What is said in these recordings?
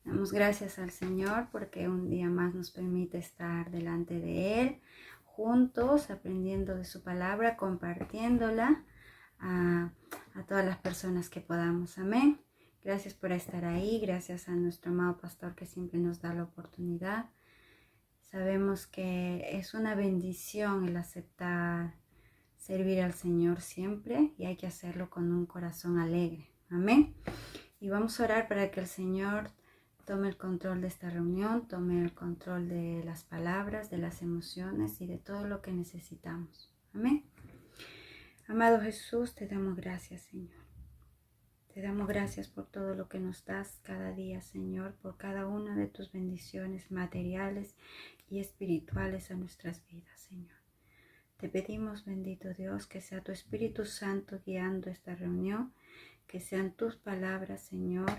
Damos gracias al Señor porque un día más nos permite estar delante de Él, juntos, aprendiendo de su palabra, compartiéndola a todas las personas que podamos. Amén. Gracias por estar ahí, gracias a nuestro amado pastor que siempre nos da la oportunidad. Sabemos que es una bendición el aceptar servir al Señor siempre y hay que hacerlo con un corazón alegre. Amén. Y vamos a orar para que el Señor tome el control de esta reunión, tome el control de las palabras, de las emociones y de todo lo que necesitamos. Amén. Amado Jesús, te damos gracias, Señor. Te damos gracias por todo lo que nos das cada día, Señor, por cada una de tus bendiciones materiales y espirituales a nuestras vidas, Señor. Te pedimos, bendito Dios, que sea tu Espíritu Santo guiando esta reunión, que sean tus palabras, Señor,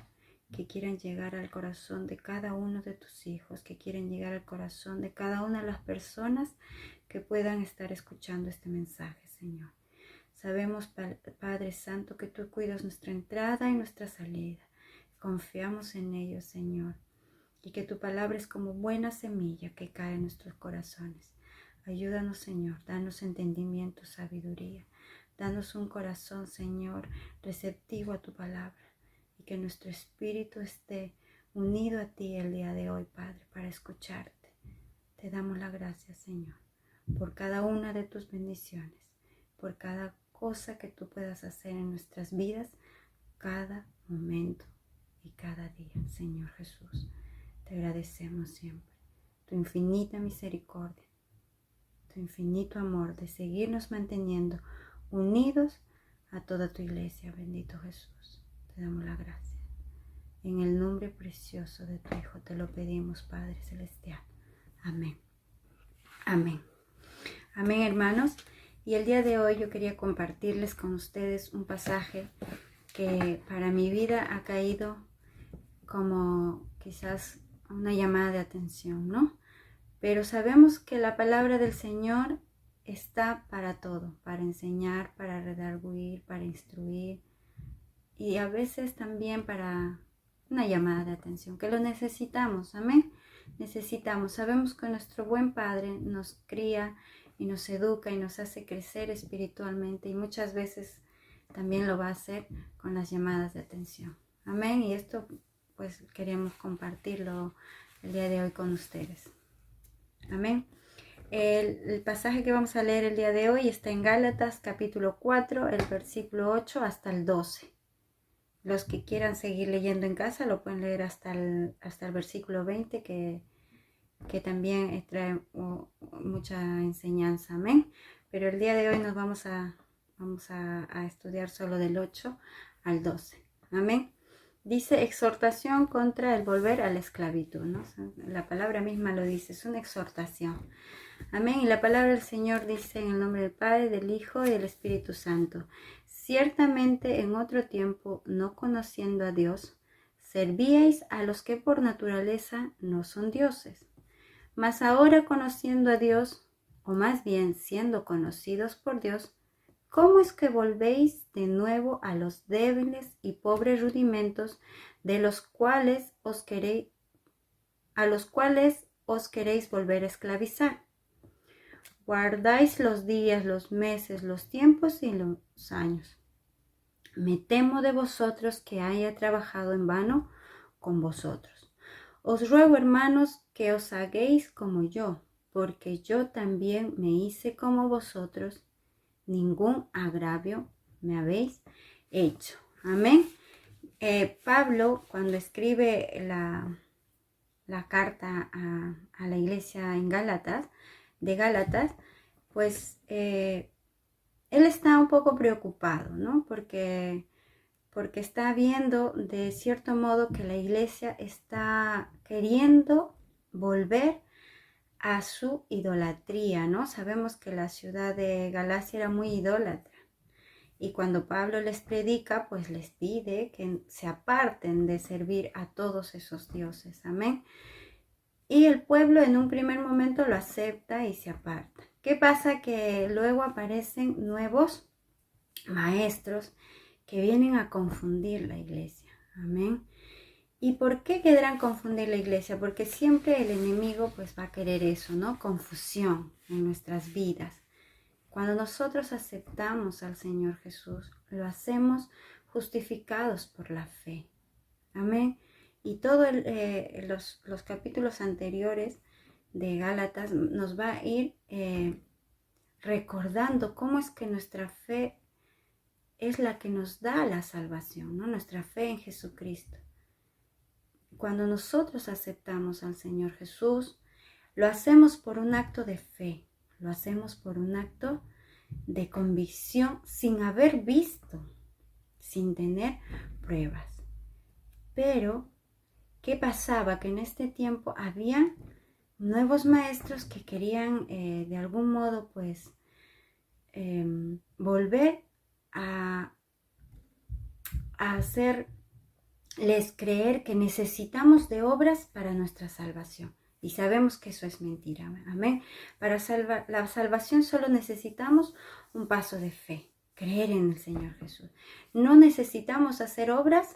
que quieran llegar al corazón de cada uno de tus hijos, que quieren llegar al corazón de cada una de las personas que puedan estar escuchando este mensaje, Señor. Sabemos, Padre Santo, que tú cuidas nuestra entrada y nuestra salida. Confiamos en ello, Señor, y que tu palabra es como buena semilla que cae en nuestros corazones. Ayúdanos, Señor, danos entendimiento, sabiduría. Danos un corazón, Señor, receptivo a tu palabra. Y que nuestro espíritu esté unido a ti el día de hoy, Padre, para escucharte. Te damos la gracia, Señor, por cada una de tus bendiciones, por cada cosa que tú puedas hacer en nuestras vidas, cada momento y cada día, Señor Jesús. Te agradecemos siempre tu infinita misericordia, tu infinito amor de seguirnos manteniendo unidos a toda tu iglesia, bendito Jesús. Te damos la gracia. En el nombre precioso de tu Hijo te lo pedimos, Padre Celestial. Amén. Amén. Amén, hermanos. Y el día de hoy yo quería compartirles con ustedes un pasaje que para mi vida ha caído como quizás una llamada de atención, ¿no? Pero sabemos que la palabra del Señor está para todo, para enseñar, para redarguir, para instruir y a veces también para una llamada de atención, que lo necesitamos, amén. Necesitamos, sabemos que nuestro buen Padre nos cría y nos educa y nos hace crecer espiritualmente y muchas veces también lo va a hacer con las llamadas de atención, amén. Y esto pues queremos compartirlo el día de hoy con ustedes, amén. El pasaje que vamos a leer el día de hoy está en Gálatas capítulo 4, el versículo 8 hasta el 12. Los que quieran seguir leyendo en casa lo pueden leer hasta el versículo 20 que también trae mucha enseñanza, amén. Pero el día de hoy nos vamos a estudiar solo del 8 al 12, amén. Dice exhortación contra el volver a la esclavitud, ¿no? La palabra misma lo dice, es una exhortación. Amén. Y la palabra del Señor dice en el nombre del Padre, del Hijo y del Espíritu Santo. Ciertamente en otro tiempo, no conociendo a Dios, servíais a los que por naturaleza no son dioses. Mas ahora conociendo a Dios, o más bien siendo conocidos por Dios, ¿cómo es que volvéis de nuevo a los débiles y pobres rudimentos de los cuales os queréis volver a esclavizar? Guardáis los días, los meses, los tiempos y los años. Me temo de vosotros que haya trabajado en vano con vosotros. Os ruego, hermanos, que os hagáis como yo, porque yo también me hice como vosotros. Ningún agravio me habéis hecho. Amén. Pablo, cuando escribe la carta a la iglesia en Gálatas, pues él está un poco preocupado, ¿no? Porque está viendo de cierto modo que la iglesia está queriendo volver a su idolatría, ¿no? Sabemos que la ciudad de Galacia era muy idólatra. Y cuando Pablo les predica, pues les pide que se aparten de servir a todos esos dioses. Amén. Y el pueblo en un primer momento lo acepta y se aparta. ¿Qué pasa? Que luego aparecen nuevos maestros que vienen a confundir la iglesia. Amén. ¿Y por qué querrán confundir la iglesia? Porque siempre el enemigo pues va a querer eso, ¿no? Confusión en nuestras vidas. Cuando nosotros aceptamos al Señor Jesús, lo hacemos justificados por la fe. Amén. Y todos los capítulos anteriores de Gálatas nos va a ir recordando cómo es que nuestra fe es la que nos da la salvación, ¿no? Nuestra fe en Jesucristo. Cuando nosotros aceptamos al Señor Jesús, lo hacemos por un acto de fe, lo hacemos por un acto de convicción sin haber visto, sin tener pruebas. Pero, ¿qué pasaba? Que en este tiempo había nuevos maestros que querían de algún modo pues volver a hacerles creer que necesitamos de obras para nuestra salvación. Y sabemos que eso es mentira. Amén. Para la salvación solo necesitamos un paso de fe, creer en el Señor Jesús. No necesitamos hacer obras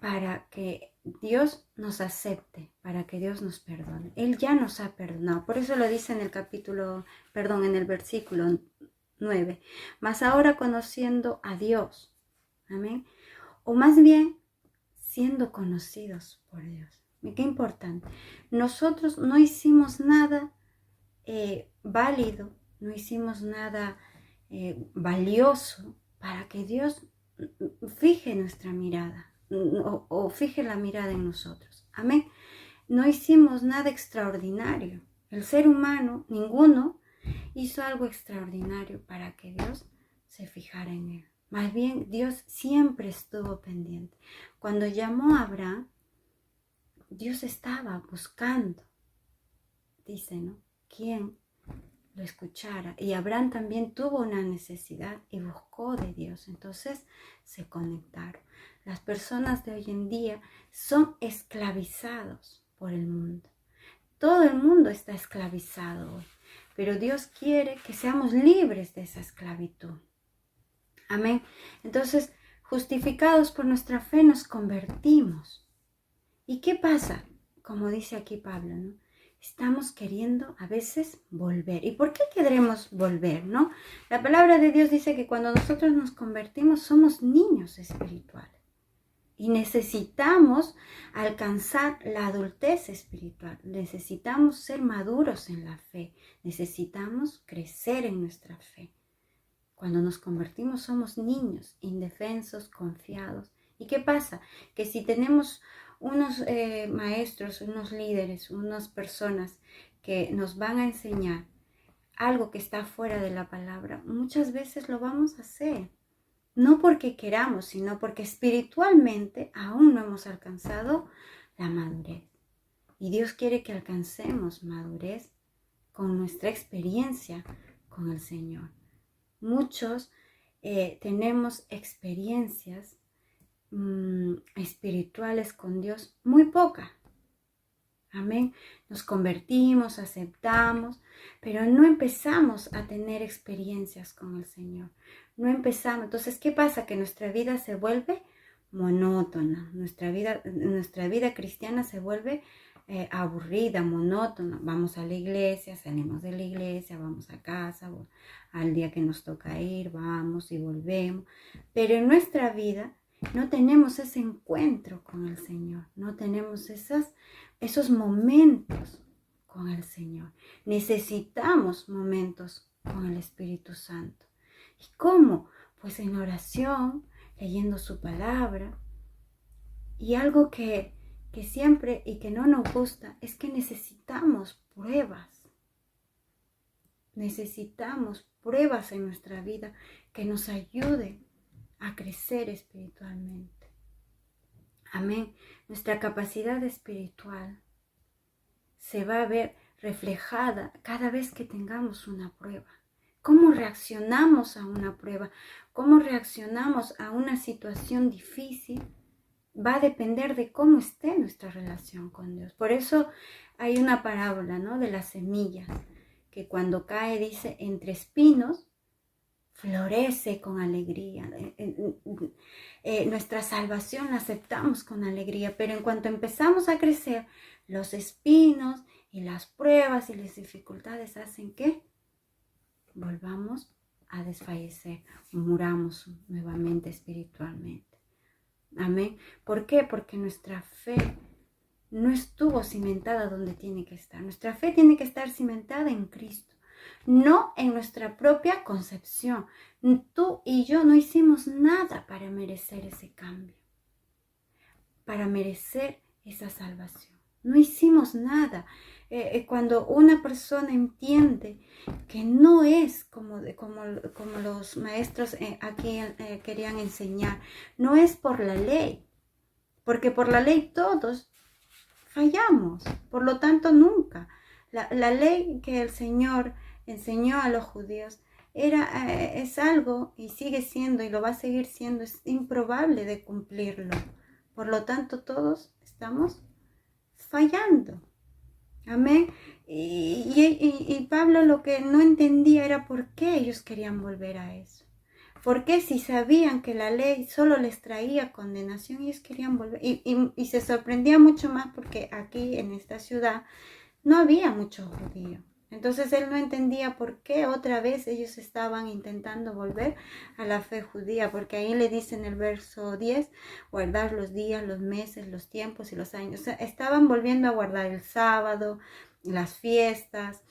para que Dios nos acepte, para que Dios nos perdone. Él ya nos ha perdonado. Por eso lo dice en el versículo 9. Mas ahora conociendo a Dios. Amén. O más bien, siendo conocidos por Dios. Qué importante. Nosotros no hicimos nada válido, no hicimos nada valioso para que Dios fije nuestra mirada o fije la mirada en nosotros. Amén. No hicimos nada extraordinario. El ser humano, ninguno, hizo algo extraordinario para que Dios se fijara en él. Más bien, Dios siempre estuvo pendiente. Cuando llamó a Abraham, Dios estaba buscando, dice, ¿no? ¿Quién lo escuchara? Y Abraham también tuvo una necesidad y buscó de Dios. Entonces se conectaron. Las personas de hoy en día son esclavizados por el mundo. Todo el mundo está esclavizado hoy. Pero Dios quiere que seamos libres de esa esclavitud. Amén. Entonces, justificados por nuestra fe, nos convertimos. ¿Y qué pasa? Como dice aquí Pablo, ¿no? Estamos queriendo a veces volver. ¿Y por qué queremos volver, no? La palabra de Dios dice que cuando nosotros nos convertimos somos niños espirituales. Y necesitamos alcanzar la adultez espiritual. Necesitamos ser maduros en la fe. Necesitamos crecer en nuestra fe. Cuando nos convertimos somos niños, indefensos, confiados. ¿Y qué pasa? Que si tenemos unos maestros, unos líderes, unas personas que nos van a enseñar algo que está fuera de la palabra, muchas veces lo vamos a hacer. No porque queramos, sino porque espiritualmente aún no hemos alcanzado la madurez. Y Dios quiere que alcancemos madurez con nuestra experiencia con el Señor. Muchos tenemos experiencias espirituales con Dios muy pocas. Amén. Nos convertimos, aceptamos, pero no empezamos a tener experiencias con el Señor. No empezamos. Entonces, ¿qué pasa? Que nuestra vida se vuelve monótona. Nuestra vida cristiana se vuelve aburrida, monótona. Vamos a la iglesia, salimos de la iglesia, vamos a casa, al día que nos toca ir, vamos y volvemos. Pero en nuestra vida no tenemos ese encuentro con el Señor, no tenemos esos momentos con el Señor. Necesitamos momentos con el Espíritu Santo. ¿Y cómo? Pues en oración, leyendo su palabra. Y algo que siempre y que no nos gusta es que necesitamos pruebas. Necesitamos pruebas en nuestra vida que nos ayuden a crecer espiritualmente. Amén. Nuestra capacidad espiritual se va a ver reflejada cada vez que tengamos una prueba. ¿Cómo reaccionamos a una prueba? ¿Cómo reaccionamos a una situación difícil? Va a depender de cómo esté nuestra relación con Dios. Por eso hay una parábola, ¿no? De las semillas, que cuando cae, dice, entre espinos, florece con alegría. nuestra salvación la aceptamos con alegría, pero en cuanto empezamos a crecer, los espinos y las pruebas y las dificultades hacen que volvamos a desfallecer, muramos nuevamente espiritualmente. Amén. ¿Por qué? Porque nuestra fe no estuvo cimentada donde tiene que estar. Nuestra fe tiene que estar cimentada en Cristo, no en nuestra propia concepción. Tú y yo no hicimos nada para merecer ese cambio, para merecer esa salvación. No hicimos nada. Cuando una persona entiende que no es como los maestros aquí querían enseñar, no es por la ley, porque por la ley todos fallamos, por lo tanto nunca. La ley que el Señor enseñó a los judíos es algo, y sigue siendo, y lo va a seguir siendo, es improbable de cumplirlo. Por lo tanto, todos estamos fallando. Amén. Y Pablo lo que no entendía era por qué ellos querían volver a eso. ¿Por qué si sabían que la ley solo les traía condenación, ellos querían volver? Y se sorprendía mucho más porque aquí en esta ciudad no había mucho judío. Entonces él no entendía por qué otra vez ellos estaban intentando volver a la fe judía, porque ahí le dice en el verso 10, guardar los días, los meses, los tiempos y los años. O sea, estaban volviendo a guardar el sábado, las fiestas,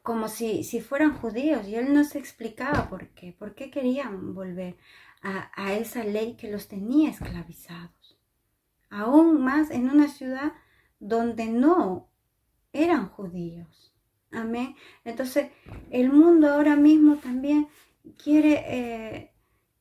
como si fueran judíos, y él no se explicaba por qué querían volver a esa ley que los tenía esclavizados. Aún más en una ciudad donde no eran judíos. Amén. Entonces, el mundo ahora mismo también quiere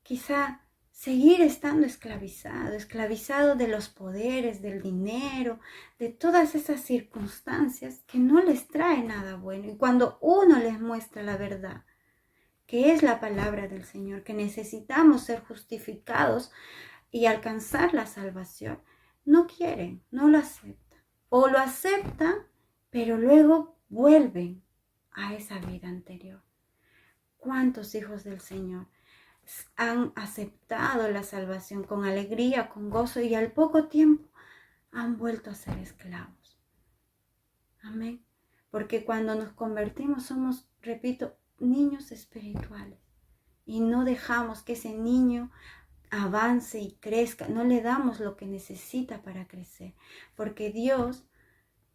quizá seguir estando esclavizado de los poderes, del dinero, de todas esas circunstancias que no les trae nada bueno. Y cuando uno les muestra la verdad, que es la palabra del Señor, que necesitamos ser justificados y alcanzar la salvación, no quieren, no lo aceptan. O lo aceptan, pero luego vuelven a esa vida anterior. ¿Cuántos hijos del Señor han aceptado la salvación con alegría, con gozo, y al poco tiempo han vuelto a ser esclavos? Amén. Porque cuando nos convertimos somos, repito, niños espirituales, y no dejamos que ese niño avance y crezca, no le damos lo que necesita para crecer, porque Dios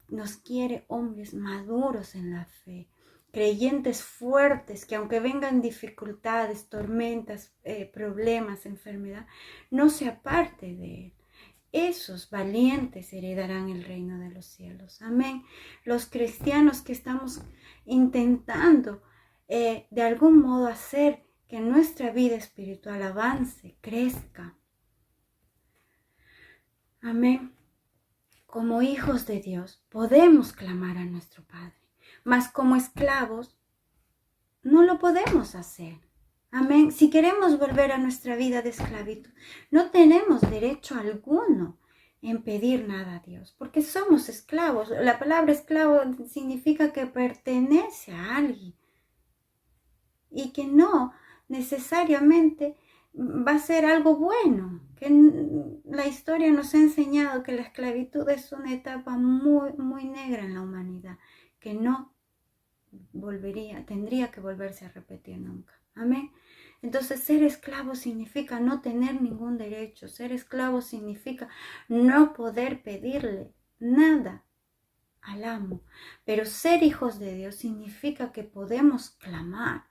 nos quiere hombres maduros en la fe, creyentes fuertes, que aunque vengan dificultades, tormentas, problemas, enfermedad, no se aparte de Él. Esos valientes heredarán el reino de los cielos. Amén. Los cristianos que estamos intentando de algún modo hacer que nuestra vida espiritual avance, crezca. Amén. Como hijos de Dios podemos clamar a nuestro Padre, mas como esclavos no lo podemos hacer. Amén. Si queremos volver a nuestra vida de esclavitud, no tenemos derecho alguno en pedir nada a Dios, porque somos esclavos. La palabra esclavo significa que pertenece a alguien y que no necesariamente va a ser algo bueno. Que la historia nos ha enseñado que la esclavitud es una etapa muy, muy negra en la humanidad, que no tendría que volverse a repetir nunca. Amén. Entonces, ser esclavo significa no tener ningún derecho. Ser esclavo significa no poder pedirle nada al amo. Pero ser hijos de Dios significa que podemos clamar,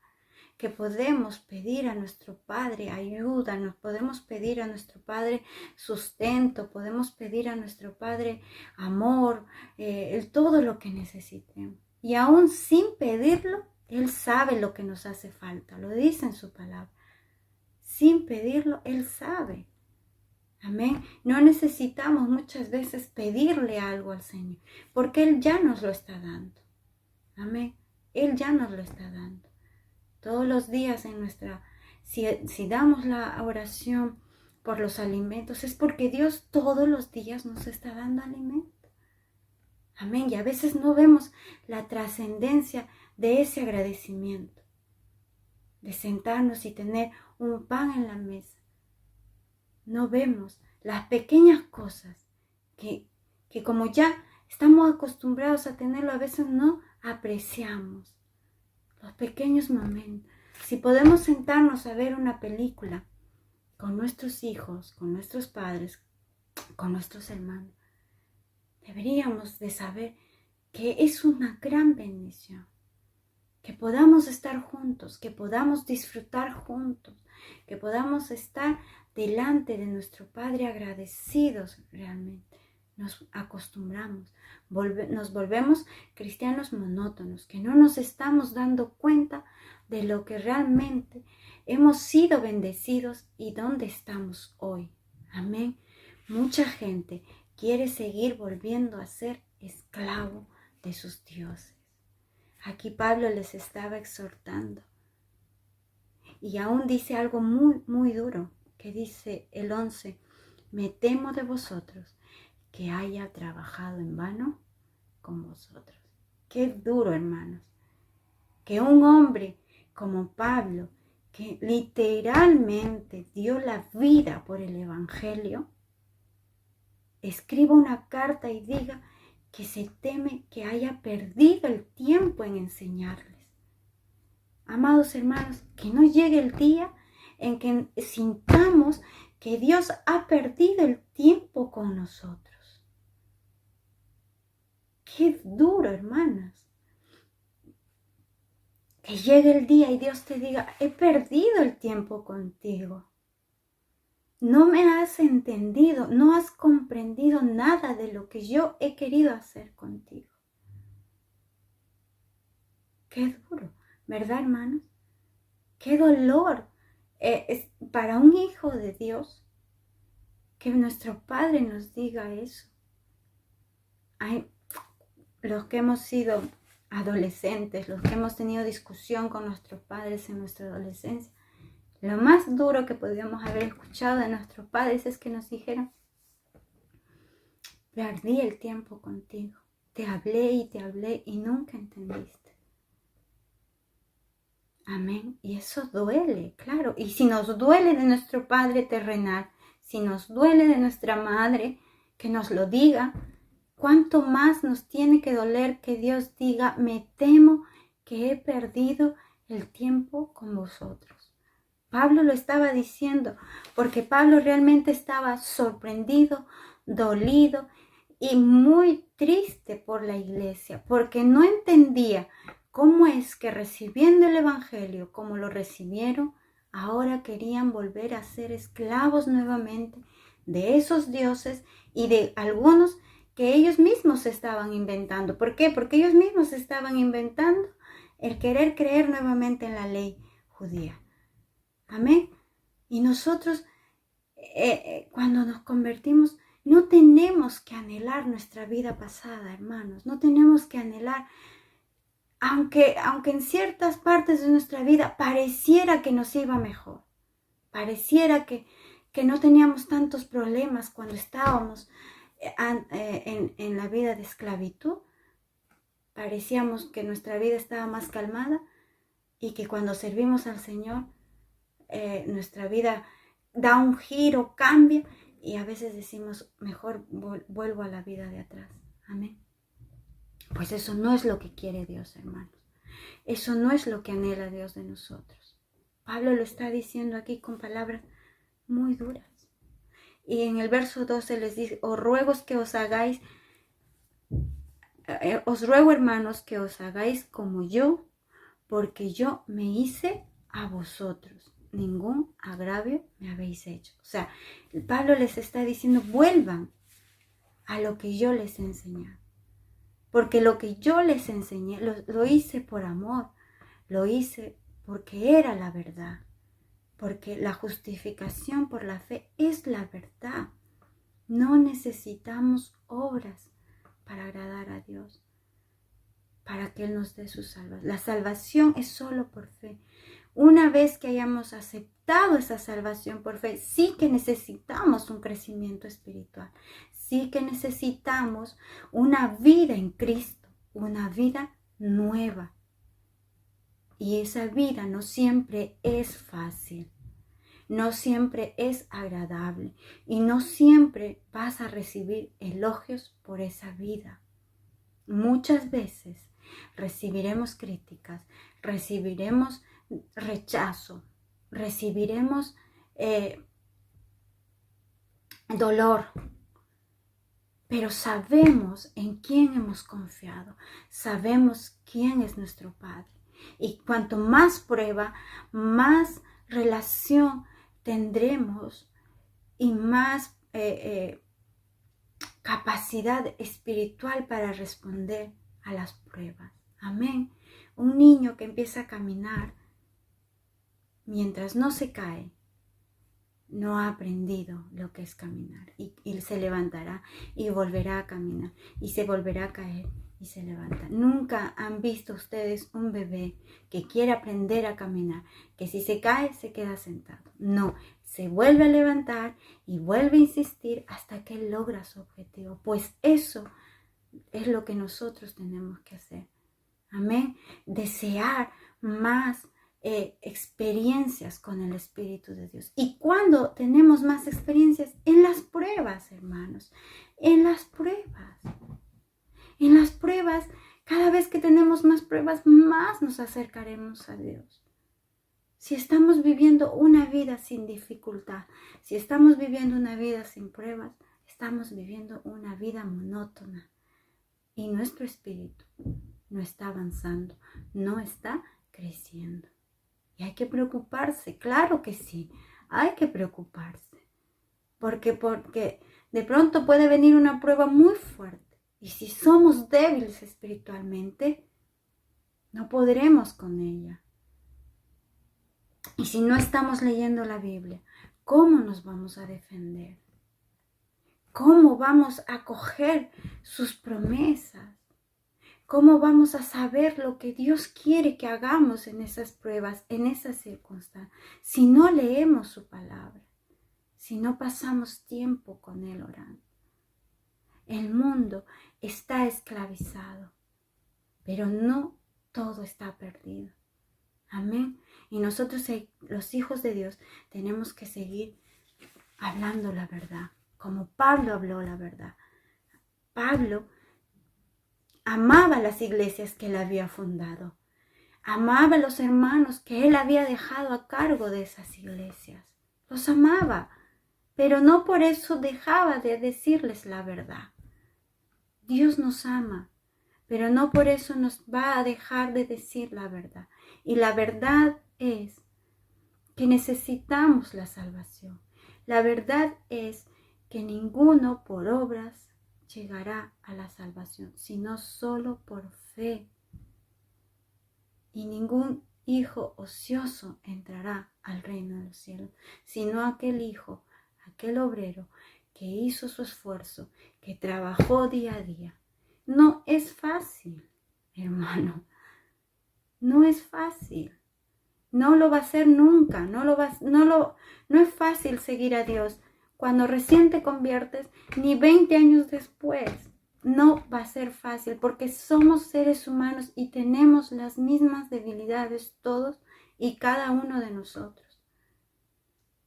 que podemos pedir a nuestro Padre ayuda, nos podemos pedir a nuestro Padre sustento, podemos pedir a nuestro Padre amor, todo lo que necesitemos. Y aún sin pedirlo, Él sabe lo que nos hace falta, lo dice en su palabra. Sin pedirlo, Él sabe. Amén. No necesitamos muchas veces pedirle algo al Señor, porque Él ya nos lo está dando. Amén. Él ya nos lo está dando. Todos los días si damos la oración por los alimentos, es porque Dios todos los días nos está dando alimento. Amén. Y a veces no vemos la trascendencia de ese agradecimiento, de sentarnos y tener un pan en la mesa, no vemos las pequeñas cosas que como ya estamos acostumbrados a tenerlo, a veces no apreciamos los pequeños momentos. Si podemos sentarnos a ver una película con nuestros hijos, con nuestros padres, con nuestros hermanos, deberíamos de saber que es una gran bendición, que podamos estar juntos, que podamos disfrutar juntos, que podamos estar delante de nuestro Padre agradecidos realmente. Nos acostumbramos, nos volvemos cristianos monótonos, que no nos estamos dando cuenta de lo que realmente hemos sido bendecidos y dónde estamos hoy. Amén. Mucha gente quiere seguir volviendo a ser esclavo de sus dioses. Aquí Pablo les estaba exhortando. Y aún dice algo muy, muy duro, que dice el 11, me temo de vosotros que haya trabajado en vano con vosotros. Qué duro, hermanos, que un hombre como Pablo, que literalmente dio la vida por el Evangelio, escriba una carta y diga que se teme que haya perdido el tiempo en enseñarles. Amados hermanos, que no llegue el día en que sintamos que Dios ha perdido el tiempo con nosotros. Qué duro, hermanas. Que llegue el día y Dios te diga, he perdido el tiempo contigo. No me has entendido, no has comprendido nada de lo que yo he querido hacer contigo. Qué duro, ¿verdad, hermanos? Qué dolor es para un hijo de Dios que nuestro Padre nos diga eso. Hay los que hemos sido adolescentes, los que hemos tenido discusión con nuestros padres en nuestra adolescencia, lo más duro que podríamos haber escuchado de nuestros padres es que nos dijeron, perdí el tiempo contigo, te hablé y nunca entendiste. Amén. Y eso duele, claro. Y si nos duele de nuestro Padre terrenal, si nos duele de nuestra madre, que nos lo diga, ¿cuánto más nos tiene que doler que Dios diga, me temo que he perdido el tiempo con vosotros? Pablo lo estaba diciendo porque Pablo realmente estaba sorprendido, dolido y muy triste por la iglesia, porque no entendía cómo es que recibiendo el Evangelio como lo recibieron, ahora querían volver a ser esclavos nuevamente de esos dioses y de algunos que ellos mismos estaban inventando. ¿Por qué? Porque ellos mismos estaban inventando el querer creer nuevamente en la ley judía. Amén. Y nosotros, cuando nos convertimos, no tenemos que anhelar nuestra vida pasada, hermanos. No tenemos que anhelar, aunque en ciertas partes de nuestra vida pareciera que nos iba mejor. Pareciera que no teníamos tantos problemas cuando estábamos en la vida de esclavitud. Parecíamos que nuestra vida estaba más calmada y que cuando servimos al Señor, nuestra vida da un giro, cambia y a veces decimos, mejor vuelvo a la vida de atrás. Amén. Pues eso no es lo que quiere Dios, hermanos. Eso no es lo que anhela Dios de nosotros. Pablo lo está diciendo aquí con palabras muy duras. Y en el verso 12 les dice, os ruego, hermanos, que os hagáis como yo, porque yo me hice a vosotros. Ningún agravio me habéis hecho. O sea, Pablo les está diciendo, vuelvan a lo que yo les enseñé. Porque lo que yo les enseñé, lo hice por amor. Lo hice porque era la verdad. Porque la justificación por la fe es la verdad. No necesitamos obras para agradar a Dios, para que Él nos dé su salvación. La salvación es solo por fe. Una vez que hayamos aceptado esa salvación por fe, sí que necesitamos un crecimiento espiritual. Sí que necesitamos una vida en Cristo, una vida nueva. Y esa vida no siempre es fácil. no siempre es agradable y no siempre vas a recibir elogios por esa vida. Muchas veces recibiremos críticas, recibiremos rechazo, recibiremos dolor, pero sabemos en quién hemos confiado, sabemos quién es nuestro Padre. Y cuanto más prueba, más relación tendremos y más capacidad espiritual para responder a las pruebas. Amén. Un niño que empieza a caminar, mientras no se cae, no ha aprendido lo que es caminar y se levantará y volverá a caminar y se volverá a caer y se levanta. Nunca han visto ustedes un bebé que quiere aprender a caminar, que si se cae se queda sentado. No, se vuelve a levantar y vuelve a insistir hasta que él logra su objetivo. Pues eso es lo que nosotros tenemos que hacer. Amén. Desear más experiencias con el Espíritu de Dios. ¿Y cuando tenemos más experiencias? En las pruebas, hermanos. En las pruebas. En las pruebas, cada vez que tenemos más pruebas, más nos acercaremos a Dios. Si estamos viviendo una vida sin dificultad, si estamos viviendo una vida sin pruebas, estamos viviendo una vida monótona. Y nuestro espíritu no está avanzando, no está creciendo. Y hay que preocuparse, claro que sí, hay que preocuparse. Porque de pronto puede venir una prueba muy fuerte. Y si somos débiles espiritualmente, no podremos con ella. Y si no estamos leyendo la Biblia, ¿cómo nos vamos a defender? ¿Cómo vamos a acoger sus promesas? ¿Cómo vamos a saber lo que Dios quiere que hagamos en esas pruebas, en esas circunstancias? Si no leemos su palabra, si no pasamos tiempo con Él orando. El mundo está esclavizado, pero no todo está perdido. Amén. Y nosotros, los hijos de Dios, tenemos que seguir hablando la verdad, como Pablo habló la verdad. Pablo amaba las iglesias que él había fundado. Amaba a los hermanos que él había dejado a cargo de esas iglesias. Los amaba, pero no por eso dejaba de decirles la verdad. Dios nos ama, pero no por eso nos va a dejar de decir la verdad. Y la verdad es que necesitamos la salvación. La verdad es que ninguno por obras llegará a la salvación, sino solo por fe. Y ningún hijo ocioso entrará al reino de los cielos, sino aquel hijo, aquel obrero que hizo su esfuerzo, que trabajó día a día. No es fácil, hermano, no es fácil. No lo va a hacer nunca, no es fácil seguir a Dios. Cuando recién te conviertes, ni 20 años después, no va a ser fácil porque somos seres humanos y tenemos las mismas debilidades todos y cada uno de nosotros.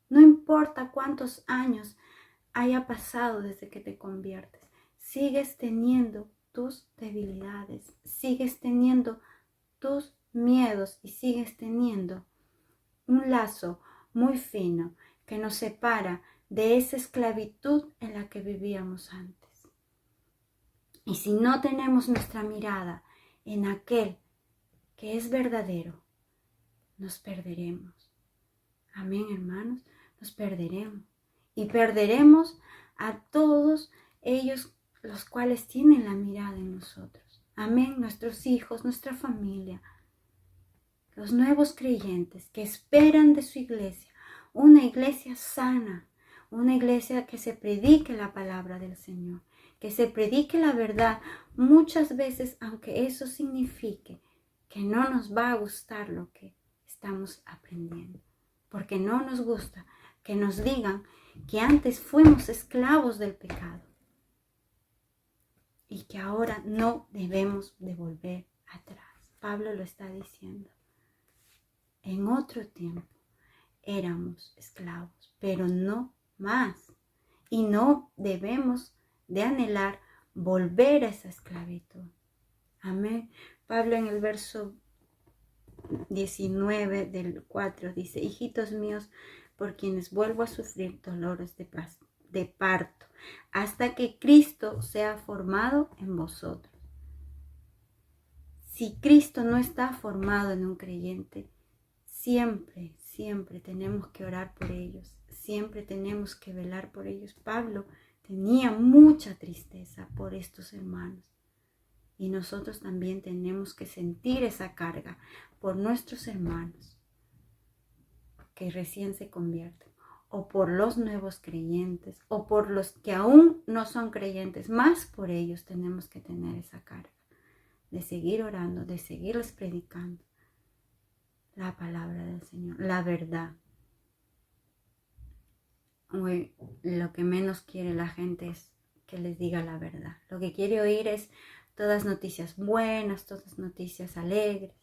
No importa cuántos años haya pasado desde que te conviertes, sigues teniendo tus debilidades, sigues teniendo tus miedos y sigues teniendo un lazo muy fino que nos separa de esa esclavitud en la que vivíamos antes. Y si no tenemos nuestra mirada en aquel que es verdadero, nos perderemos. Amén, hermanos, nos perderemos. Y perderemos a todos ellos los cuales tienen la mirada en nosotros. Amén, nuestros hijos, nuestra familia, los nuevos creyentes que esperan de su iglesia, una iglesia sana, una iglesia que se predique la palabra del Señor, que se predique la verdad, muchas veces, aunque eso signifique que no nos va a gustar lo que estamos aprendiendo, porque no nos gusta que nos digan que antes fuimos esclavos del pecado y que ahora no debemos de volver atrás. Pablo lo está diciendo. En otro tiempo, éramos esclavos, pero no más. Y no debemos de anhelar volver a esa esclavitud. Amén. Pablo en el verso 19 del 4 dice: hijitos míos, por quienes vuelvo a sufrir dolores de parto, hasta que Cristo sea formado en vosotros. Si Cristo no está formado en un creyente, siempre tenemos que orar por ellos, siempre tenemos que velar por ellos. Pablo tenía mucha tristeza por estos hermanos. Y nosotros también tenemos que sentir esa carga por nuestros hermanos que recién se convierten, o por los nuevos creyentes, o por los que aún no son creyentes. Más por ellos tenemos que tener esa carga de seguir orando, de seguirles predicando la palabra del Señor, la verdad. Hoy lo que menos quiere la gente es que les diga la verdad. Lo que quiere oír es todas noticias buenas, todas noticias alegres,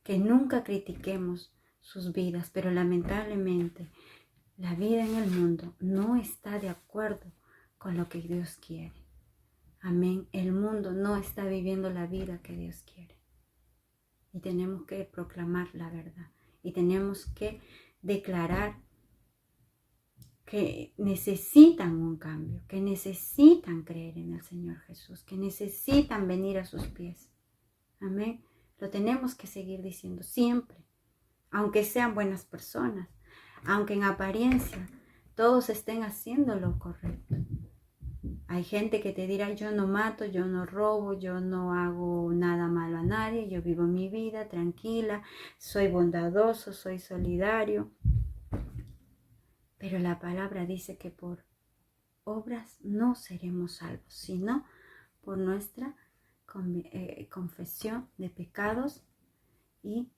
que nunca critiquemos sus vidas, pero lamentablemente la vida en el mundo no está de acuerdo con lo que Dios quiere. Amén. El mundo no está viviendo la vida que Dios quiere. Y tenemos que proclamar la verdad. Y tenemos que declarar que necesitan un cambio, que necesitan creer en el Señor Jesús, que necesitan venir a sus pies. Amén. Lo tenemos que seguir diciendo siempre, aunque sean buenas personas, aunque en apariencia todos estén haciendo lo correcto. Hay gente que te dirá: yo no mato, yo no robo, yo no hago nada malo a nadie, yo vivo mi vida tranquila, soy bondadoso, soy solidario. Pero la palabra dice que por obras no seremos salvos, sino por nuestra confesión de pecados y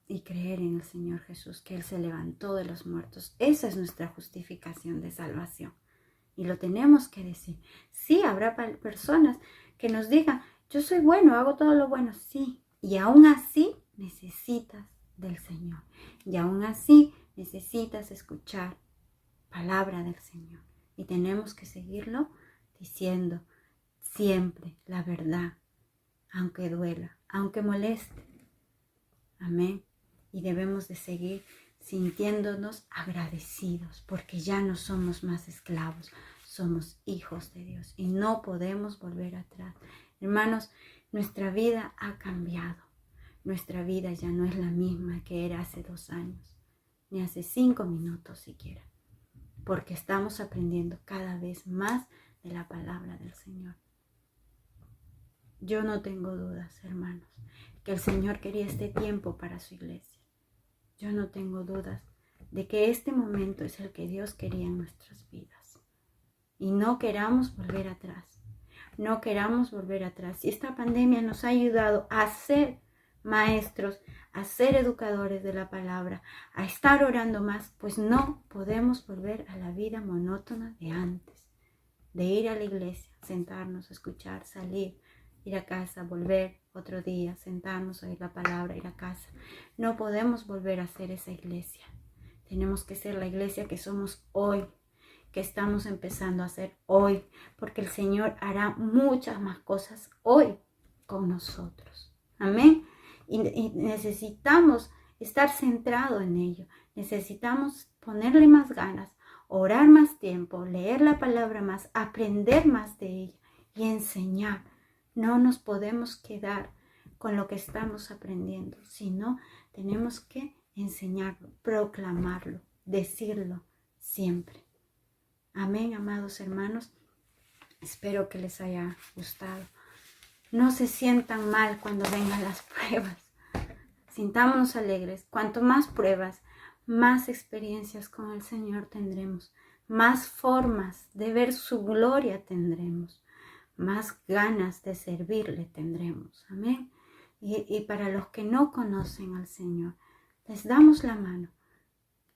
y creer en el Señor Jesús, que Él se levantó de los muertos. Esa es nuestra justificación de salvación. Y lo tenemos que decir. Sí, habrá personas que nos digan: yo soy bueno, hago todo lo bueno. Sí, y aún así necesitas del Señor. Y aún así necesitas escuchar palabra del Señor. Y tenemos que seguirlo diciendo siempre la verdad, aunque duela, aunque moleste. Amén. Y debemos de seguir sintiéndonos agradecidos, porque ya no somos más esclavos, somos hijos de Dios y no podemos volver atrás. Hermanos, nuestra vida ha cambiado. Nuestra vida ya no es la misma que era hace 2 años, ni hace 5 minutos siquiera, porque estamos aprendiendo cada vez más de la palabra del Señor. Yo no tengo dudas, hermanos, que el Señor quería este tiempo para su iglesia. Yo no tengo dudas de que este momento es el que Dios quería en nuestras vidas. Y no queramos volver atrás. No queramos volver atrás. Si esta pandemia nos ha ayudado a ser maestros, a ser educadores de la palabra, a estar orando más, pues no podemos volver a la vida monótona de antes. De ir a la iglesia, sentarnos, escuchar, salir, ir a casa, volver otro día, sentarnos, oír la palabra, ir a casa. No podemos volver a ser esa iglesia. Tenemos que ser la iglesia que somos hoy, que estamos empezando a hacer hoy, porque el Señor hará muchas más cosas hoy con nosotros. Amén. Y necesitamos estar centrados en ello. Necesitamos ponerle más ganas, orar más tiempo, leer la palabra más, aprender más de ella y enseñar. No nos podemos quedar con lo que estamos aprendiendo, sino tenemos que enseñarlo, proclamarlo, decirlo siempre. Amén, amados hermanos. Espero que les haya gustado. No se sientan mal cuando vengan las pruebas. Sintámonos alegres. Cuanto más pruebas, más experiencias con el Señor tendremos. Más formas de ver su gloria tendremos. Más ganas de servirle tendremos. Amén. Y para los que no conocen al Señor, les damos la mano.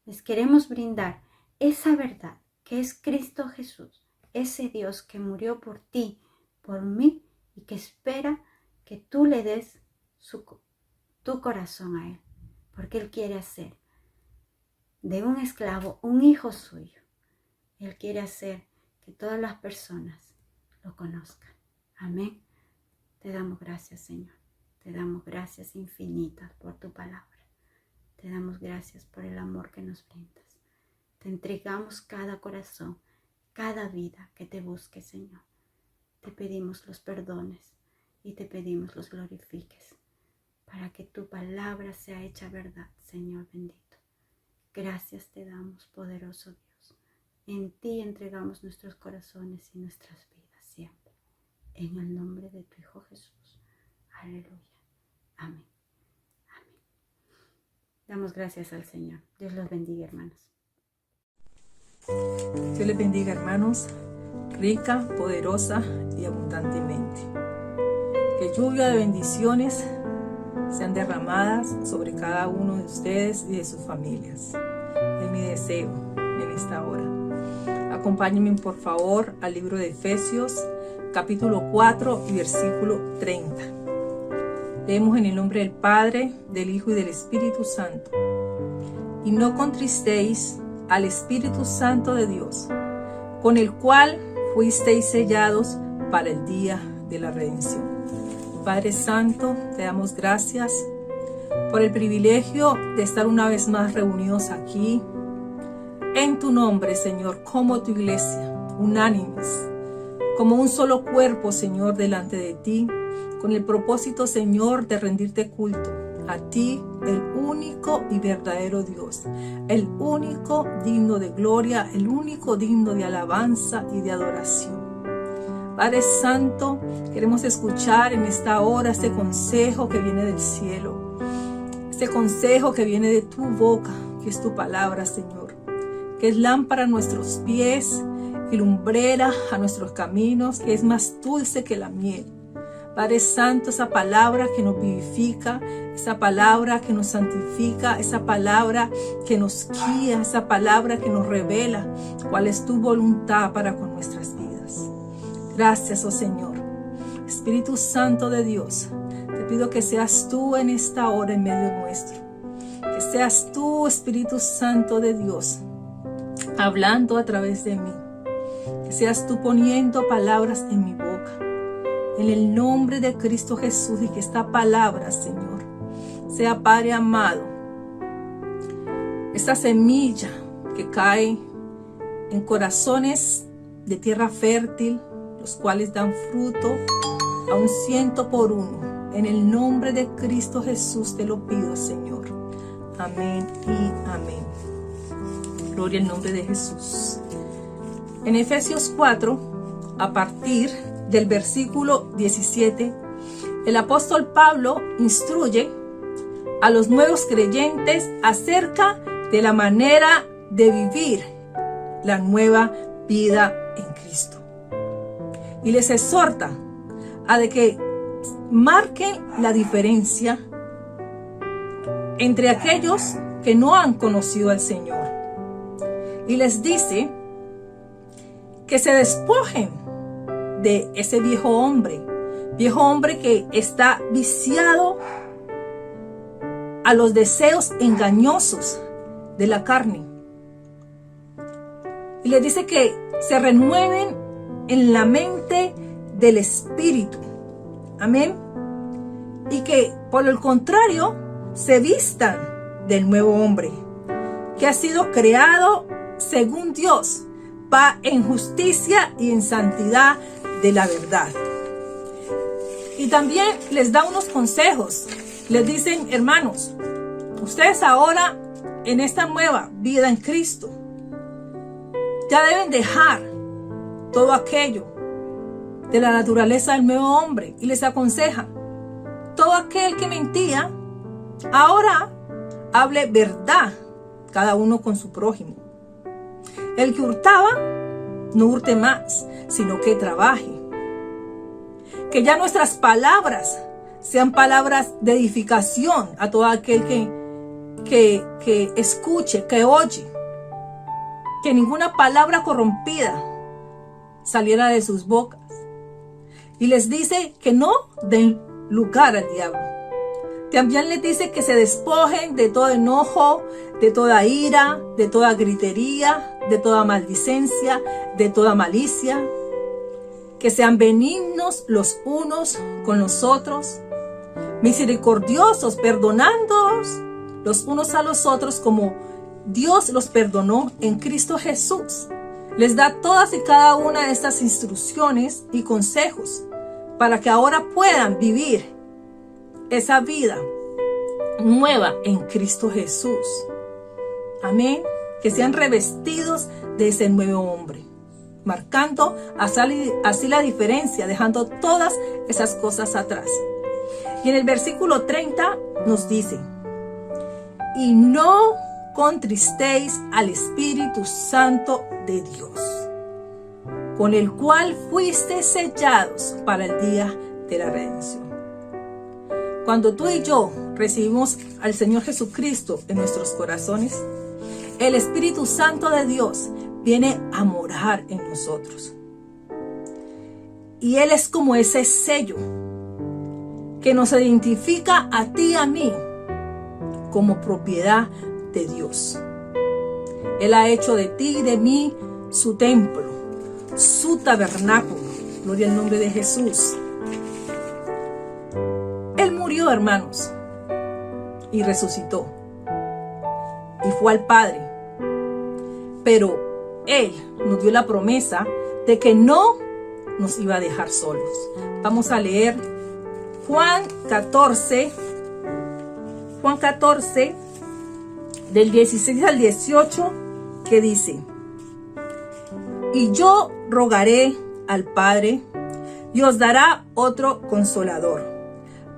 Les queremos brindar esa verdad que es Cristo Jesús, ese Dios que murió por ti, por mí, y que espera que tú le des tu corazón a Él, porque Él quiere hacer de un esclavo, un hijo suyo. Él quiere hacer que todas las personas lo conozcan. Amén. Te damos gracias, Señor. Te damos gracias infinitas por tu palabra. Te damos gracias por el amor que nos brindas. Te entregamos cada corazón, cada vida que te busque, Señor. Te pedimos los perdones y te pedimos los glorifiques para que tu palabra sea hecha verdad, Señor bendito. Gracias te damos, poderoso Dios. En ti entregamos nuestros corazones y nuestras vidas siempre. En el nombre de tu Hijo Jesús. Aleluya. Amén. Amén. Damos gracias al Señor. Dios los bendiga, hermanos. Dios les bendiga, hermanos, rica, poderosa y abundantemente. Que lluvia de bendiciones sean derramadas sobre cada uno de ustedes y de sus familias. Es mi deseo en esta hora. Acompáñenme por favor al libro de Efesios, capítulo 4 y versículo 30. Leemos en el nombre del Padre, del Hijo y del Espíritu Santo. Y no contristéis al Espíritu Santo de Dios, con el cual fuisteis sellados para el día de la redención. Padre Santo, te damos gracias por el privilegio de estar una vez más reunidos aquí en tu nombre, Señor, como tu iglesia, unánimes, como un solo cuerpo, Señor, delante de ti, con el propósito, Señor, de rendirte culto a ti, el único y verdadero Dios, el único digno de gloria, el único digno de alabanza y de adoración. Padre Santo, queremos escuchar en esta hora este consejo que viene del cielo, este consejo que viene de tu boca, que es tu palabra, Señor, que es lámpara a nuestros pies y lumbrera a nuestros caminos, que es más dulce que la miel. Padre Santo, esa palabra que nos vivifica, esa palabra que nos santifica, esa palabra que nos guía, esa palabra que nos revela cuál es tu voluntad para con nuestras vidas. Gracias, oh Señor. Espíritu Santo de Dios, te pido que seas tú en esta hora en medio nuestro. Que seas tú, Espíritu Santo de Dios, hablando a través de mí. Que seas tú poniendo palabras en mi boca. En el nombre de Cristo Jesús, y que esta palabra, Señor, sea, Padre amado, esta semilla que cae en corazones de tierra fértil, los cuales dan fruto a 100 por 1. En el nombre de Cristo Jesús te lo pido, Señor. Amén y amén. Gloria al nombre de Jesús. En Efesios 4, a partir del versículo 17, el apóstol Pablo instruye a los nuevos creyentes acerca de la manera de vivir la nueva vida en Cristo. Y les exhorta a de que marquen la diferencia entre aquellos que no han conocido al Señor. Y les dice que se despojen de ese viejo hombre que está viciado a los deseos engañosos de la carne. Y les dice que se renueven en la mente del Espíritu. Amén. Y que por el contrario se vistan del nuevo hombre, que ha sido creado según Dios, va en justicia y en santidad de la verdad. Y también les da unos consejos. Les dicen, hermanos, ustedes ahora en esta nueva vida en Cristo ya deben dejar todo aquello de la naturaleza del nuevo hombre. Y les aconseja, todo aquel que mentía, ahora hable verdad, cada uno con su prójimo. El que hurtaba, no hurte más, sino que trabaje. Que ya nuestras palabras sean palabras de edificación a todo aquel que escuche, que oye. Que ninguna palabra corrompida saliera de sus bocas. Y les dice que no den lugar al diablo. También les dice que se despojen de todo enojo, de toda ira, de toda gritería, de toda maldicencia, de toda malicia. Que sean benignos los unos con los otros, misericordiosos, perdonándoos los unos a los otros como Dios los perdonó en Cristo Jesús. Les da todas y cada una de estas instrucciones y consejos para que ahora puedan vivir esa vida nueva en Cristo Jesús. Amén. Que sean revestidos de ese nuevo hombre, marcando así la diferencia, dejando todas esas cosas atrás. Y en el versículo 30 nos dice: y no contristéis al Espíritu Santo de Dios, con el cual fuisteis sellados para el día de la redención. Cuando tú y yo recibimos al Señor Jesucristo en nuestros corazones, el Espíritu Santo de Dios viene a morar en nosotros. Y Él es como ese sello que nos identifica a ti y a mí como propiedad de Dios. Él ha hecho de ti y de mí su templo, su tabernáculo. Gloria al nombre de Jesús. Él murió, hermanos, y resucitó. Y fue al Padre. Pero Él nos dio la promesa de que no nos iba a dejar solos. Vamos a leer Juan 14, del 16 al 18, que dice: y yo rogaré al Padre, y os dará otro consolador,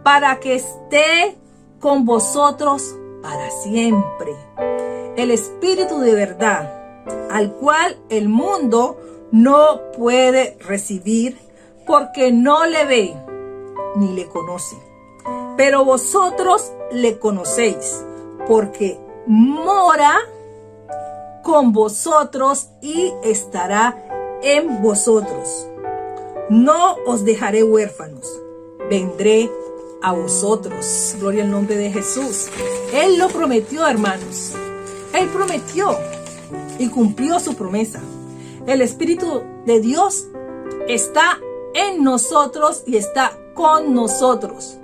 para que esté con vosotros para siempre, el Espíritu de verdad, al cual el mundo no puede recibir, porque no le ve ni le conoce. Pero vosotros le conocéis, porque mora con vosotros y estará en vosotros. No os dejaré huérfanos, vendré a vosotros. Gloria al nombre de Jesús. Él lo prometió, hermanos. Él prometió y cumplió su promesa. El Espíritu de Dios está en nosotros y está con nosotros.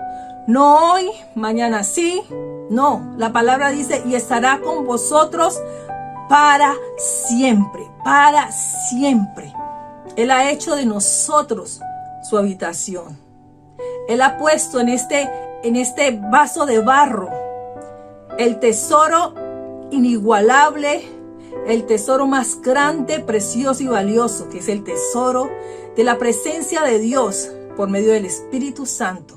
No hoy, mañana sí. No, la palabra dice: y estará con vosotros para siempre, para siempre. Él ha hecho de nosotros su habitación. Él ha puesto en este vaso de barro el tesoro inigualable, el tesoro más grande, precioso y valioso, que es el tesoro de la presencia de Dios por medio del Espíritu Santo,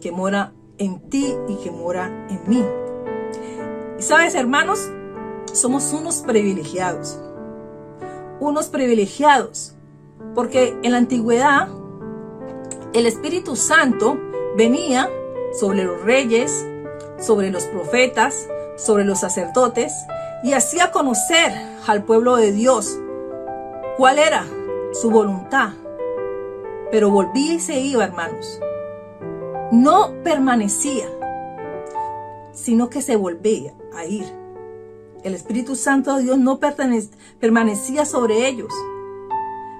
que mora en ti y que mora en mí. Y sabes, hermanos, somos unos privilegiados, porque en la antigüedad el Espíritu Santo venía sobre los reyes, sobre los profetas, sobre los sacerdotes, y hacía conocer al pueblo de Dios cuál era su voluntad. Pero volvía y se iba, hermanos. No permanecía, sino que se volvía a ir. El Espíritu Santo de Dios no permanecía sobre ellos.